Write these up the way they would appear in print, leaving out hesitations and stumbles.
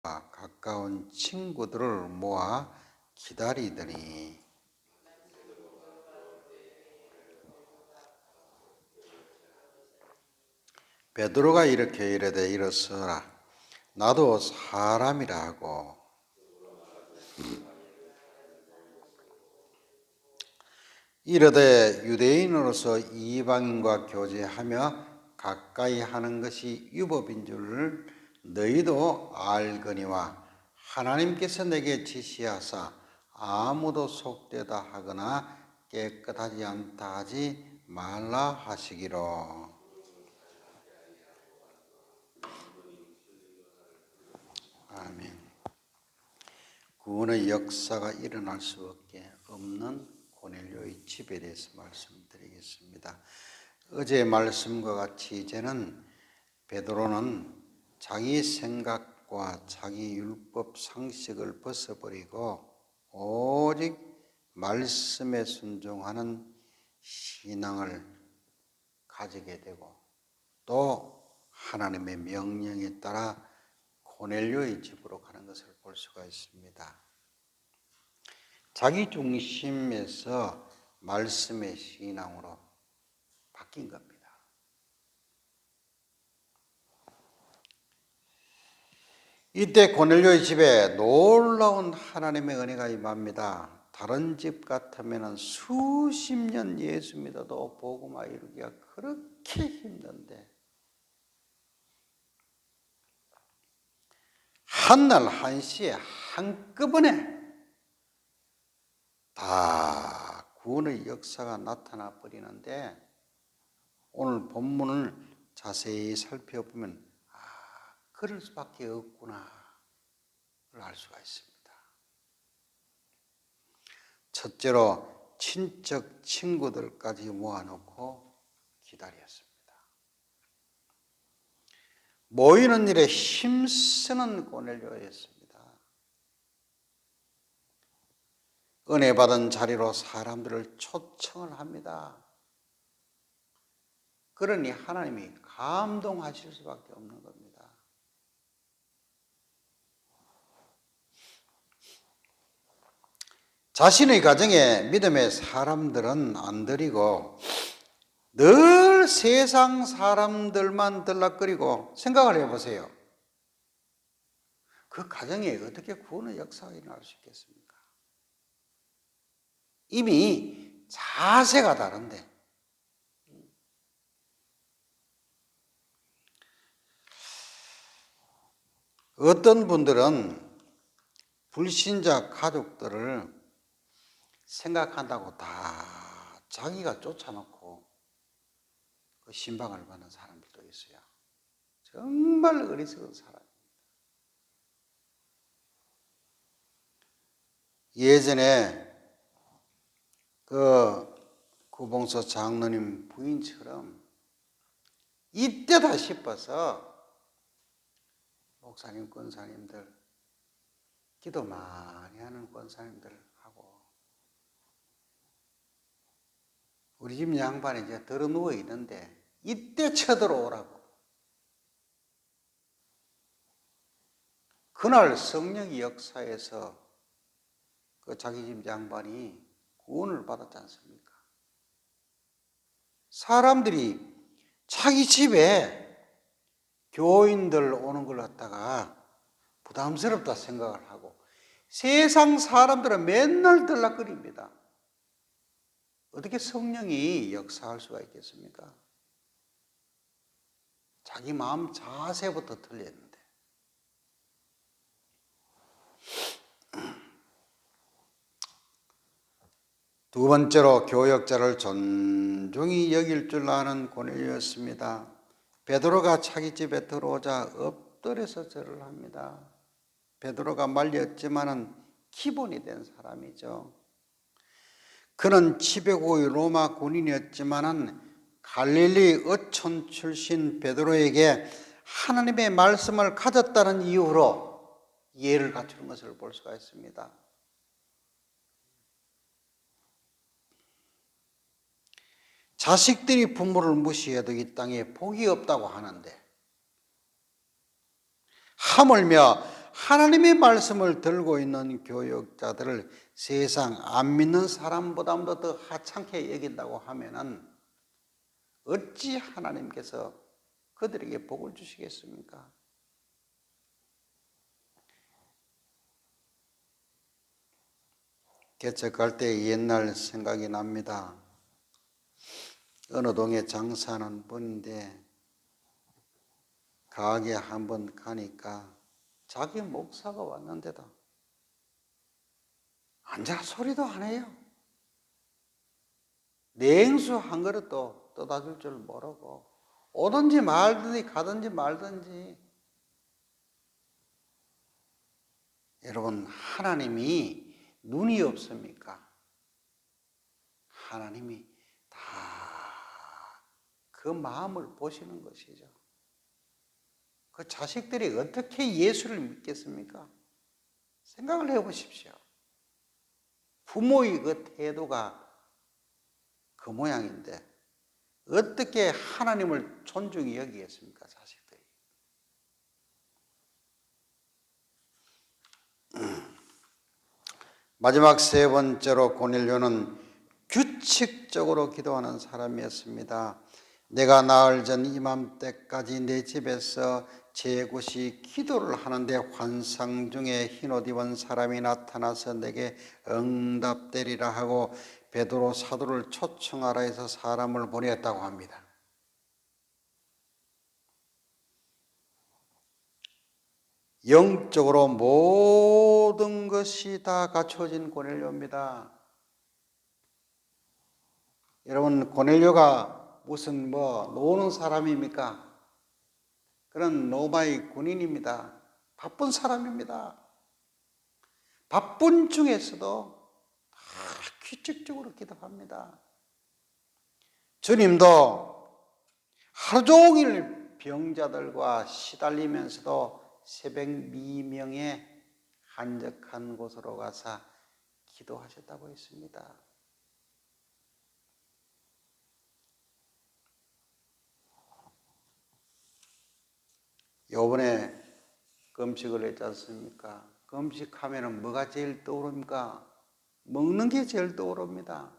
가까운 친구들을 모아 기다리더니 베드로가 이렇게 이르되 일어서라 나도 사람이라 하고 이르되 유대인으로서 이방인과 교제하며 가까이 하는 것이 율법인 줄을 너희도 알거니와 하나님께서 내게 지시하사 아무도 속되다 하거나 깨끗하지 않다 하지 말라 하시기로. 아멘. 구원의 역사가 일어날 수밖에 없는 고넬료의 집에 대해서 말씀드리겠습니다. 어제의 말씀과 같이 이제는 베드로는 자기 생각과 자기 율법 상식을 벗어버리고 오직 말씀에 순종하는 신앙을 가지게 되고 또 하나님의 명령에 따라 고넬료의 집으로 가는 것을 볼 수가 있습니다. 자기 중심에서 말씀의 신앙으로 바뀐 겁니다. 이때 고넬료의 집에 놀라운 하나님의 은혜가 임합니다. 다른 집 같으면 수십 년 예수 믿어도 복음화 이루기가 그렇게 힘든데 한날 한시에 한꺼번에 다 구원의 역사가 나타나 버리는데 오늘 본문을 자세히 살펴보면 그럴 수밖에 없구나를 알 수가 있습니다. 첫째로 친척 친구들까지 모아놓고 기다렸습니다. 모이는 일에 힘쓰는 고넬료였습니다. 은혜 받은 자리로 사람들을 초청을 합니다. 그러니 하나님이 감동하실 수밖에 없는 겁니다. 자신의 가정에 믿음의 사람들은 안 들이고 늘 세상 사람들만 들락거리고 생각을 해보세요. 그 가정에 어떻게 구원의 역사가 일어날 수 있겠습니까? 이미 자세가 다른데 어떤 분들은 불신자 가족들을 생각한다고 다 자기가 쫓아놓고 그 신방을 받는 사람들도 있어요. 정말 어리석은 사람입니다. 예전에 그 구봉서 장로님 부인처럼 이때다 싶어서 목사님, 권사님들 기도 많이 하는 권사님들 하고 우리 집 양반이 이제 들어 누워 있는데 이때 쳐들어오라고. 그날 성령의 역사에서 그 자기 집 양반이 구원을 받았지 않습니까? 사람들이 자기 집에 교인들 오는 걸 갖다가 부담스럽다 생각을 하고 세상 사람들은 맨날 들락거립니다. 어떻게 성령이 역사할 수가 있겠습니까? 자기 마음 자세부터 틀렸는데. 두 번째로 교역자를 존중히 여길 줄 아는 고넬료였습니다. 베드로가 자기 집에 들어오자 엎드려서 절을 합니다. 베드로가 말렸지만은 기본이 된 사람이죠. 그는 지배고의 로마 군인이었지만은 갈릴리 어촌 출신 베드로에게 하나님의 말씀을 가졌다는 이유로 예를 갖추는 것을 볼 수가 있습니다. 자식들이 부모를 무시해도 이 땅에 복이 없다고 하는데 하물며 하나님의 말씀을 들고 있는 교역자들을 세상 안 믿는 사람보다도 더 하찮게 여긴다고 하면은 어찌 하나님께서 그들에게 복을 주시겠습니까? 개척할 때 옛날 생각이 납니다. 어느 동에 장사하는 분인데 가게 한번 가니까 자기 목사가 왔는데도 앉아 소리도 안 해요. 냉수 한 그릇도 떠다 줄 줄 모르고 오든지 말든지 가든지 말든지. 여러분, 하나님이 눈이 없습니까? 하나님이 다 그 마음을 보시는 것이죠. 그 자식들이 어떻게 예수를 믿겠습니까? 생각을 해보십시오. 부모의 그 태도가 그 모양인데 어떻게 하나님을 존중히 여기겠습니까, 자식들이? 마지막 세 번째로 고넬료는 규칙적으로 기도하는 사람이었습니다. 내가 나흘 전 이맘때까지 내 집에서 제 곳이 기도를 하는데 환상 중에 흰옷 입은 사람이 나타나서 내게 응답되리라 하고 베드로 사도를 초청하라 해서 사람을 보냈다고 합니다. 영적으로 모든 것이 다 갖춰진 고넬료입니다. 여러분, 고넬료가 무슨 노는 사람입니까? 그런 로마의 군인입니다. 바쁜 사람입니다. 바쁜 중에서도 다 규칙적으로 기도합니다. 주님도 하루 종일 병자들과 시달리면서도 새벽 미명에 한적한 곳으로 가서 기도하셨다고 했습니다. 요번에 금식을 했지 않습니까? 금식하면 뭐가 제일 떠오릅니까? 먹는 게 제일 떠오릅니다.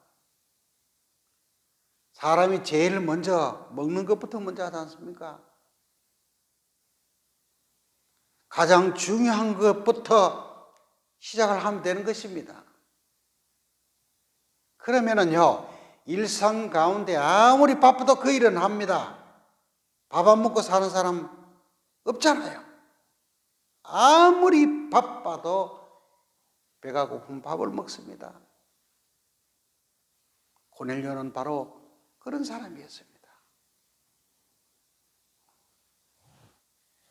사람이 제일 먼저 먹는 것부터 먼저 하지 않습니까? 가장 중요한 것부터 시작을 하면 되는 것입니다. 그러면은요, 일상 가운데 아무리 바빠도 그 일은 합니다. 밥 안 먹고 사는 사람 없잖아요. 아무리 바빠도 배가 고픈 밥을 먹습니다. 고넬료는 바로 그런 사람이었습니다.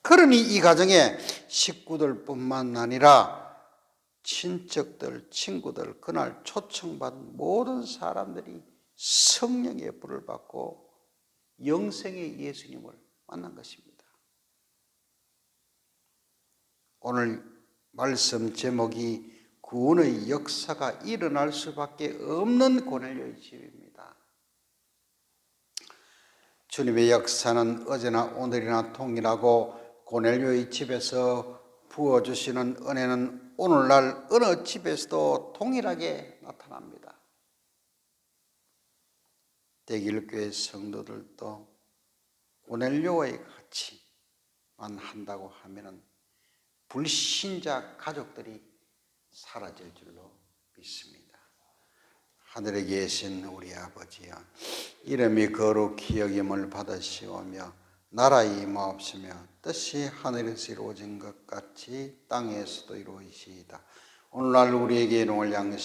그러니 이 가정에 식구들뿐만 아니라 친척들, 친구들, 그날 초청받은 모든 사람들이 성령의 불을 받고 영생의 예수님을 만난 것입니다. 오늘 말씀 제목이 구원의 역사가 일어날 수밖에 없는 고넬료의 집입니다. 주님의 역사는 어제나 오늘이나 동일하고 고넬료의 집에서 부어주시는 은혜는 오늘날 어느 집에서도 동일하게 나타납니다. 대길교회 성도들도 고넬료와의 같이만 한다고 하면은 불신자 가족들이 사라질 줄로 믿습니다. 하늘에 계신 우리 아버지여, 이름이 거룩히 여김을 받으시오며 나라에 임하옵시며 뜻이 하늘에서 이루어진 것 같이 땅에서도 이루어지이다. 오늘날 우리에게 일용할 양식